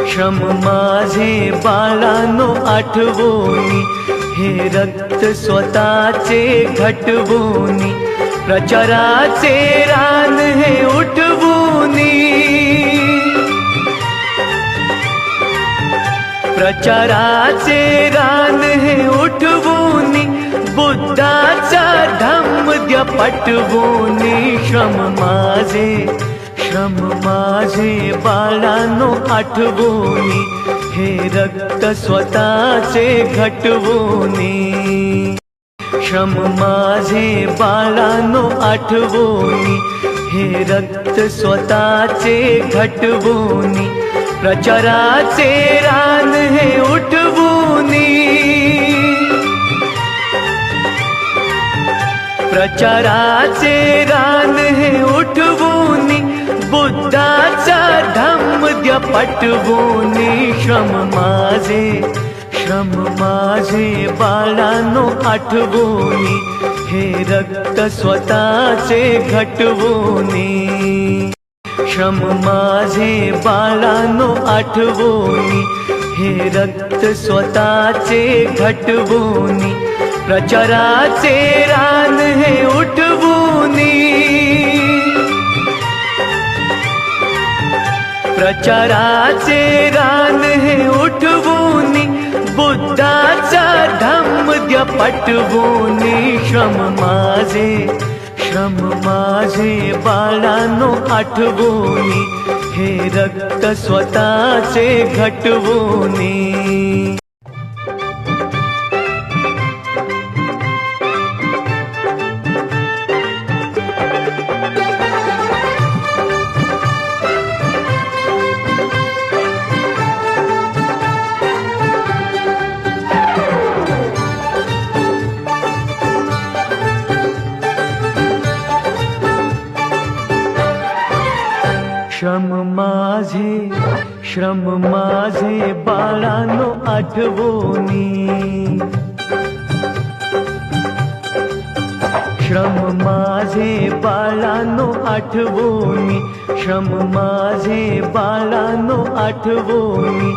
श्रम माझे बाळांनो आठवोनी, हे रक्त स्वतःचे घटवोनी, प्रचाराचे रान हे उठवोनी, प्रचाराचे रान हे उठवोनी, बुद्धाचा धम्म द्या पटवोनी। श्रम माझे बाळांनो आठवोनी, हे रक्त स्वतःचे घटवोनी, श्रम माझे बाळांनो आठवोनी, हे रक्त स्वतःचे घटवोनी, प्रचाराचे रान हे उठवोनी, प्रचाराचे रान हे उठवोनी, बुद्धाचा धम्म द्या पटवोनी। श्रम माझे बाळांनो आठवोनी, हे रक्त स्वतःचे घटवोनी, श्रम माझे बाळांनो आठवोनी, हे रक्त स्वतःचे घटवोनी, प्रचाराचे रान हे उठवोनी, प्रचाराचे रान हे उठवोनी, बुद्धाचा धम्म द्या पटवोनी। श्रम माझे बाळांनो आठवोनी, हे रक्त स्वतःचे घटवोनी। श्रम माझे बाळांनो आठवोनी, श्रम माझे बाळांनो आठवोनी, श्रम माझे बाळांनो आठवोनी,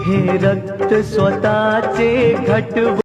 हे रक्त स्वतःचे घटवोनी।